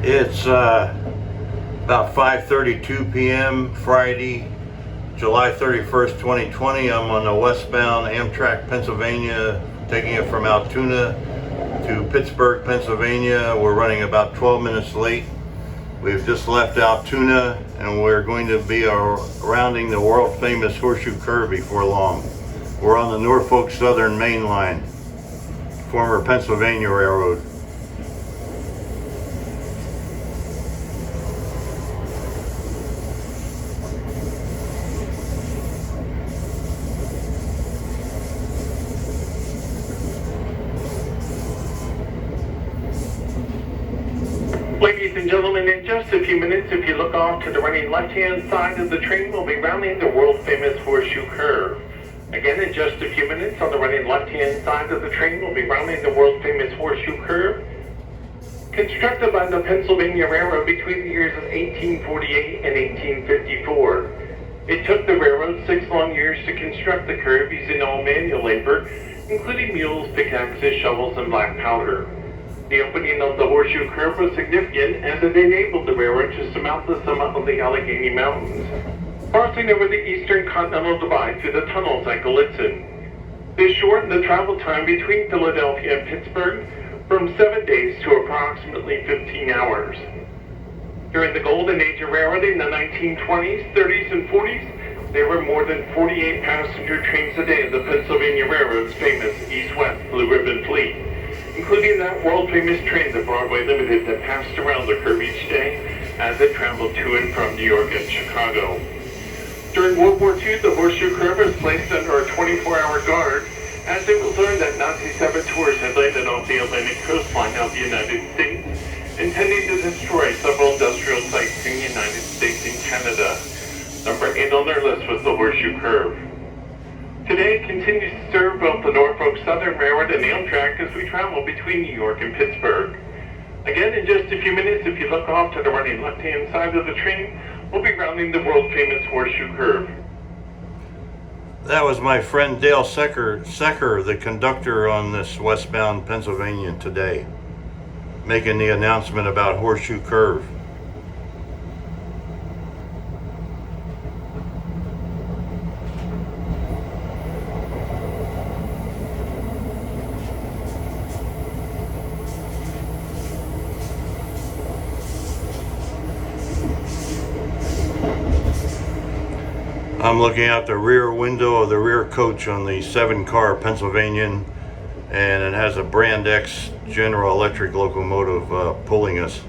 It's about 5:32 p.m. Friday, July 31st, 2020. I'm on the westbound Amtrak, Pennsylvania, taking it from Altoona to Pittsburgh, Pennsylvania. We're running about 12 minutes late. We've just left Altoona and we're going to be rounding the world famous Horseshoe curve before long. We're on the Norfolk Southern Main Line, former Pennsylvania Railroad. Ladies and gentlemen, in just a few minutes, if you look off to the running left-hand side of the train, we'll be rounding the world-famous Horseshoe curve. Again, in just a few minutes, on the running left-hand side of the train, we'll be rounding the world-famous Horseshoe curve. Constructed by the Pennsylvania Railroad between the years of 1848 and 1854. It took the railroad 6 long years to construct the curve using all manual labor, including mules, pickaxes, shovels, and black powder. The opening of the Horseshoe curve was significant as it enabled the railroad to surmount the summit of the Allegheny Mountains, crossing over the eastern continental divide through the tunnels at Cresson. This shortened the travel time between Philadelphia and Pittsburgh from 7 days to approximately 15 hours. During the golden age of railroading in the 1920s, 30s, and 40s, there were more than 48 passenger trains a day of the Pennsylvania Railroad's famous East-West Blue Ribbon fleet, including that world-famous train, the Broadway Limited, that passed around the curve each day as it traveled to and from New York and Chicago. During World War II, the Horseshoe curve was placed under a 24-hour guard as it was learned that Nazi saboteurs had landed off the Atlantic coastline of the United States, intending to destroy several industrial sites in the United States and Canada. Number 8 on their list was the Horseshoe curve. Today, it continues to serve both the Norfolk Southern Railroad and Amtrak as we travel between New York and Pittsburgh. Again, in just a few minutes, if you look off to the running left-hand side of the train, we'll be rounding the world-famous Horseshoe curve. That was my friend Dale Secker, the conductor on this westbound Pennsylvania today, making the announcement about Horseshoe curve. I'm looking out the rear window of the rear coach on the 7-car Pennsylvanian, and it has a Brand X General Electric locomotive pulling us.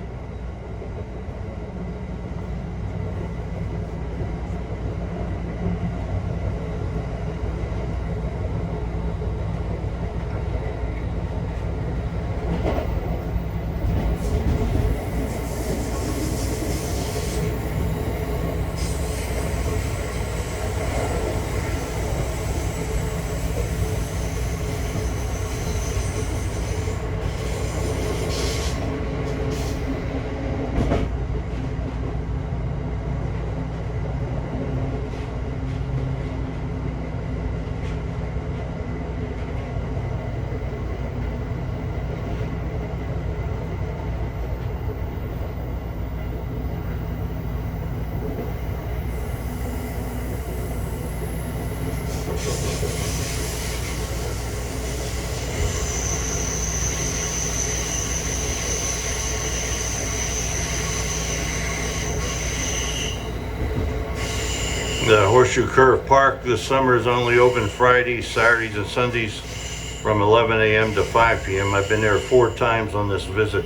The Horseshoe Curve Park this summer is only open Fridays, Saturdays, and Sundays from 11 a.m. to 5 p.m. I've been there 4 times on this visit.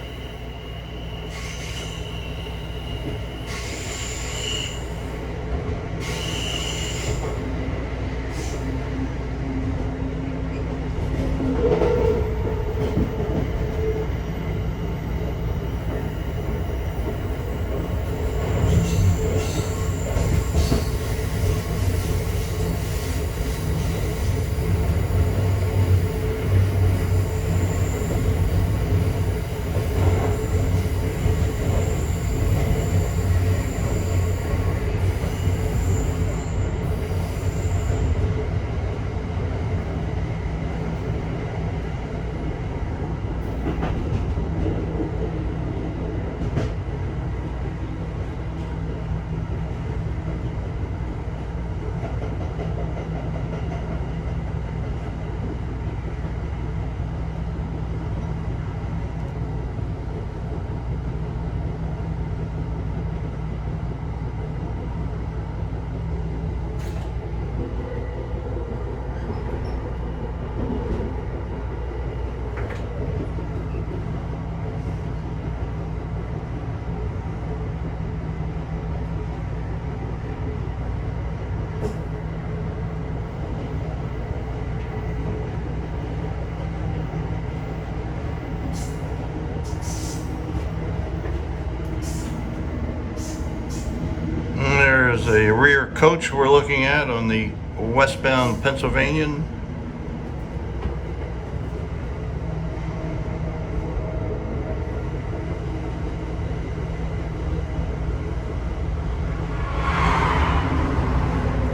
the rear coach we're looking at on the westbound Pennsylvanian.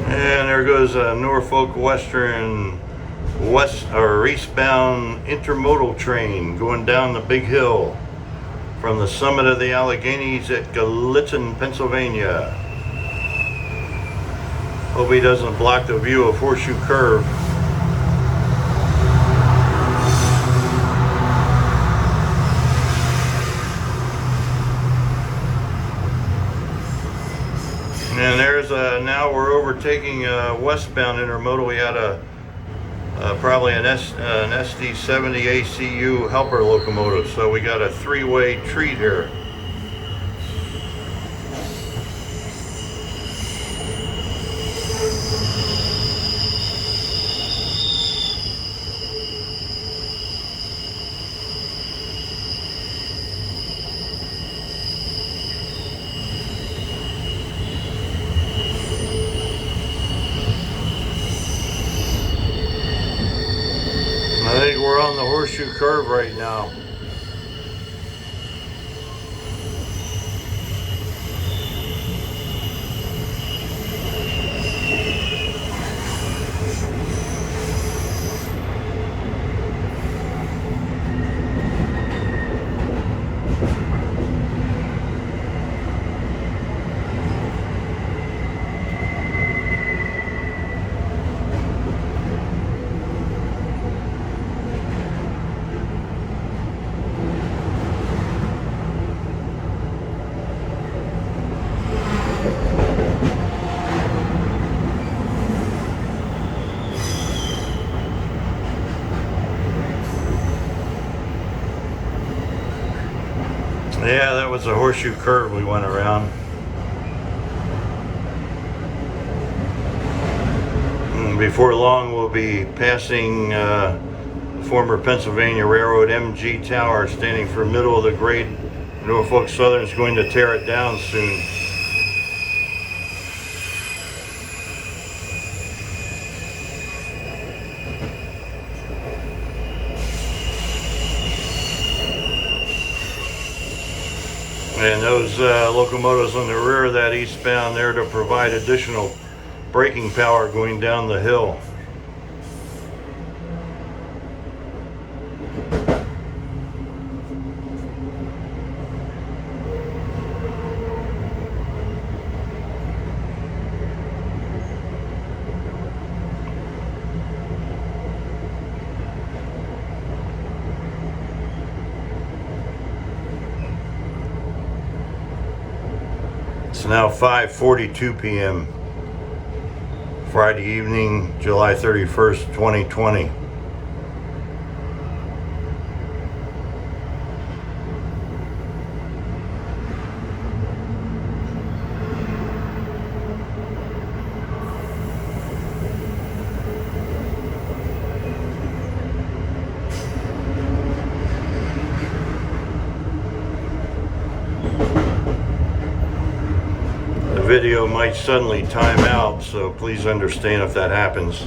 And there goes a Norfolk Western eastbound intermodal train going down the big hill from the summit of the Alleghenies at Cresson, Pennsylvania. Hope he doesn't block the view of Horseshoe Curve. And there's now we're overtaking westbound intermodal. We had probably an SD70 ACU helper locomotive, so we got a three-way treat here. I think we're on the Horseshoe Curve right now. Yeah, that was a Horseshoe Curve we went around. Before long, we'll be passing former Pennsylvania Railroad MG Tower, standing for middle of the grade. Norfolk Southern's going to tear it down soon. And those locomotives on the rear of that eastbound there to provide additional braking power going down the hill. It's now 5:42 p.m. Friday evening, July 31st, 2020. The video might suddenly time out, so please understand if that happens.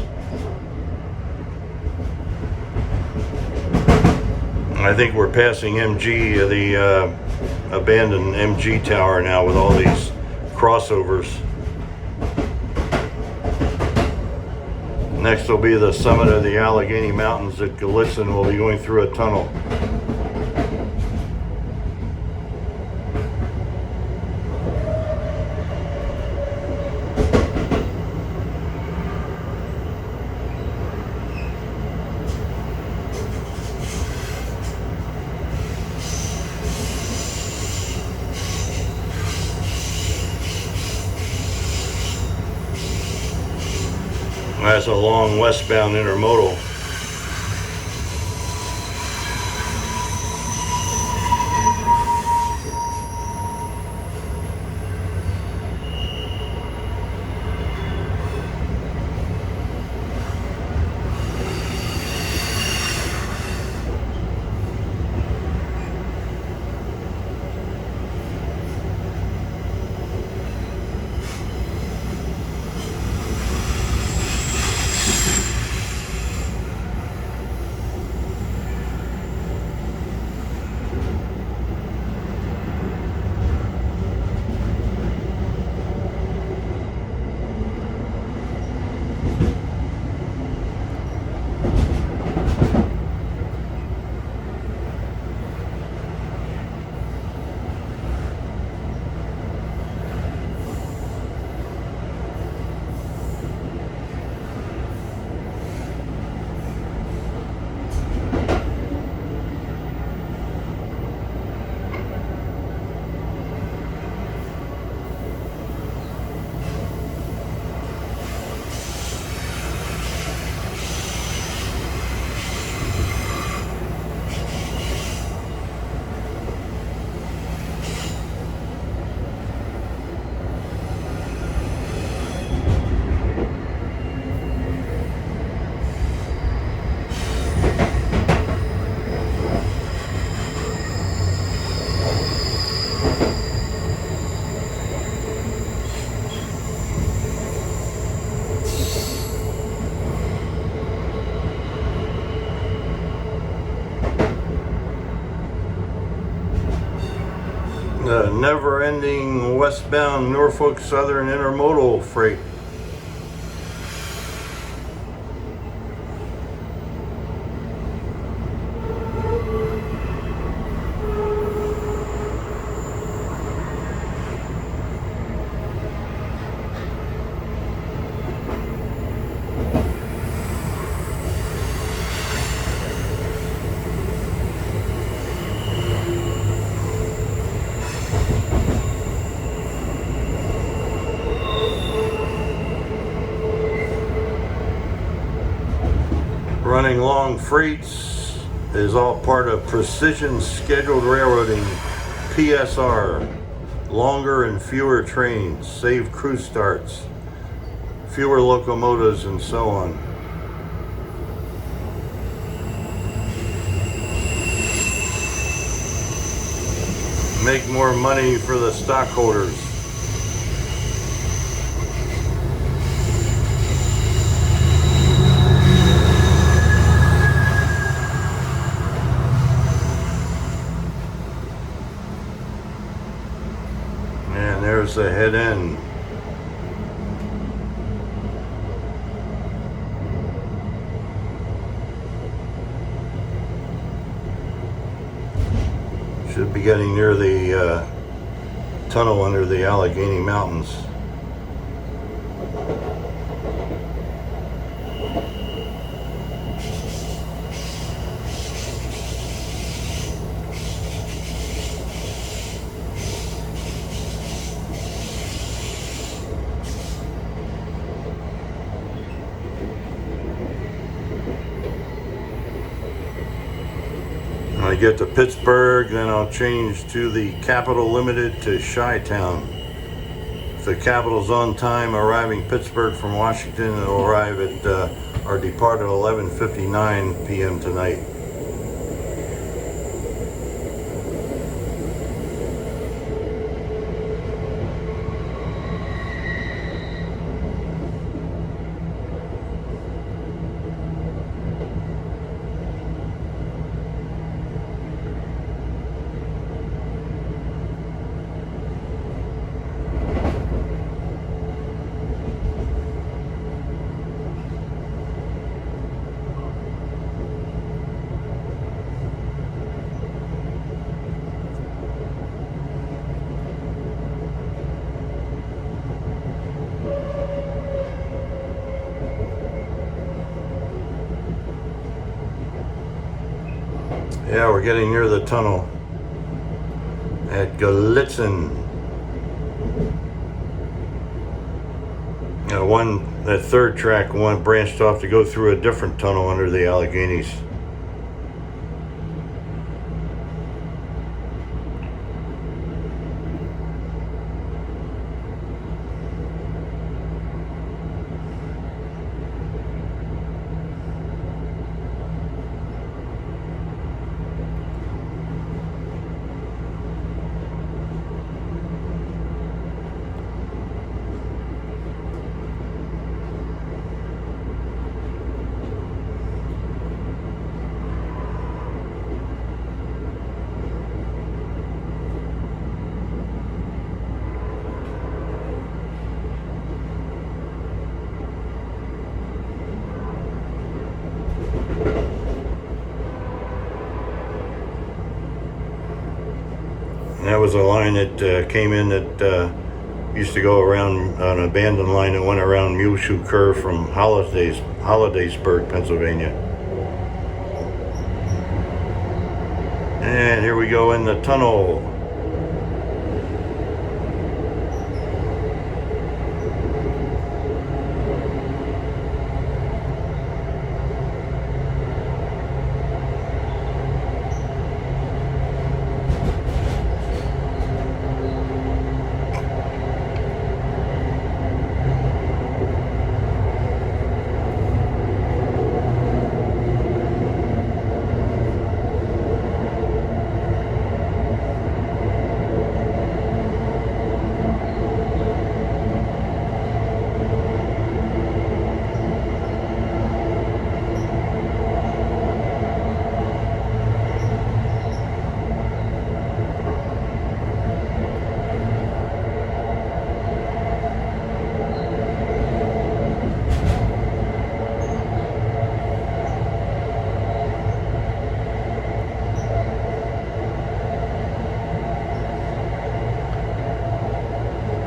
I think we're passing MG, the abandoned MG tower now with all these crossovers. Next will be the summit of the Allegheny Mountains at Cresson. We'll be going through a tunnel. That's a long westbound intermodal. never-ending westbound Norfolk Southern intermodal freight. Running long freights is all part of Precision Scheduled Railroading, PSR. Longer and fewer trains, save crew starts, fewer locomotives, and so on. Make more money for the stockholders. And there's the head end. Should be getting near the tunnel under the Allegheny Mountains. When I get to Pittsburgh, then I'll change to the Capital Limited to Chi-Town. If the Capital's on time arriving Pittsburgh from Washington, it'll arrive at our depart at 11:59 p.m. tonight. Yeah, we're getting near the tunnel at Gallitzin. That third track one branched off to go through a different tunnel under the Alleghenies. And that was a line that came in that used to go around an abandoned line that went around Horseshoe Curve from Hollidaysburg, Pennsylvania. And here we go in the tunnel.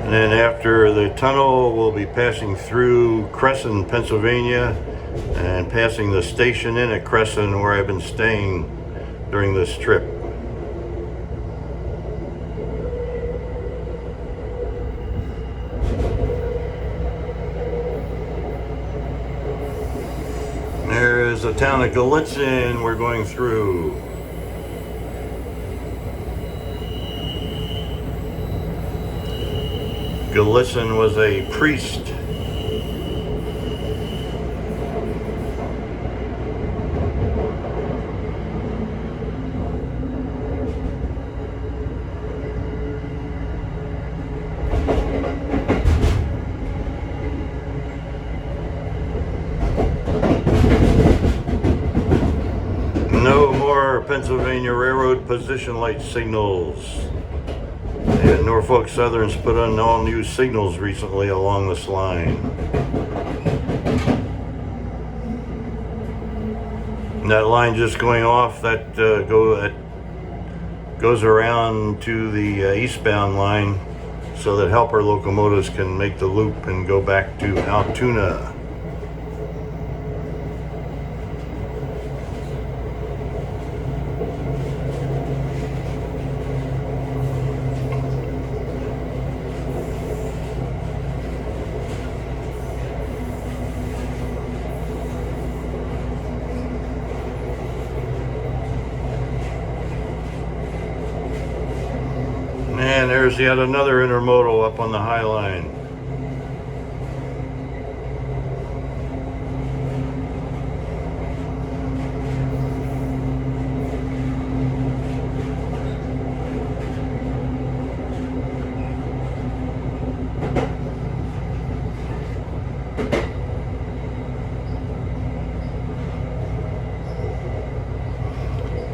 And then after the tunnel, we'll be passing through Cresson, Pennsylvania, and passing the station in at Cresson where I've been staying during this trip. There is the town of Gallitzin we're going through. Gallitzin was a priest. No more Pennsylvania Railroad position light signals. And Norfolk Southern's put on all new signals recently along this line. And that line just going off, that goes around to the eastbound line so that helper locomotives can make the loop and go back to Altoona. And there's yet another intermodal up on the High Line.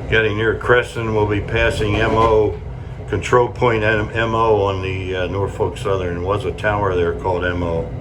Getting near Cresson, we'll be passing MO. Control point MO on the Norfolk Southern. There was a tower there called MO.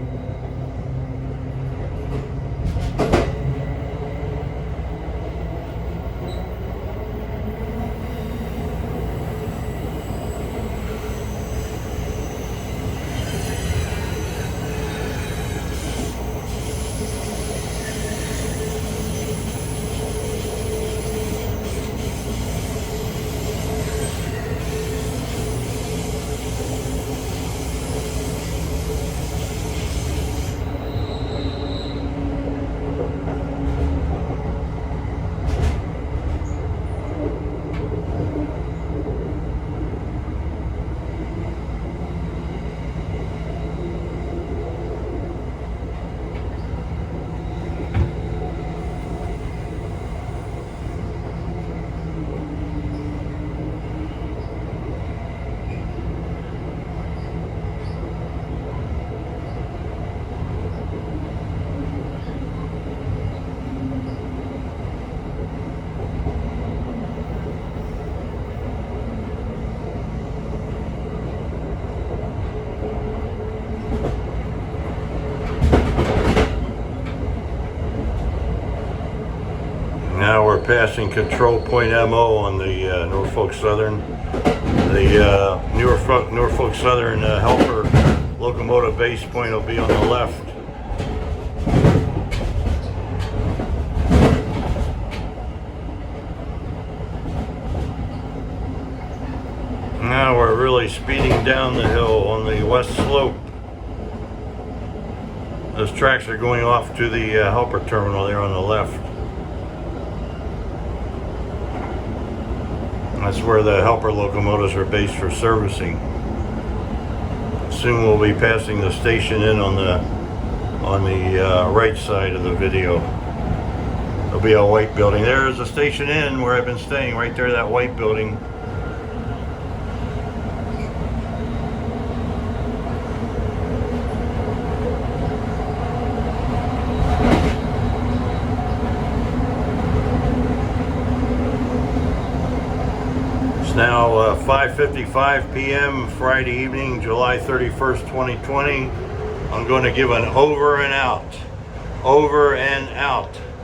Now we're passing control point MO on the Norfolk Southern. The Norfolk Southern helper locomotive base point will be on the left. Now we're really speeding down the hill on the west slope. Those tracks are going off to the helper terminal there on the left. That's where the helper locomotives are based for servicing. Soon we'll be passing the station in on the right side of the video. There'll be a white building. There's the station inn where I've been staying, right there, that white building. It's now 5:55 p.m. Friday evening, July 31st, 2020. I'm going to give an over and out. Over and out.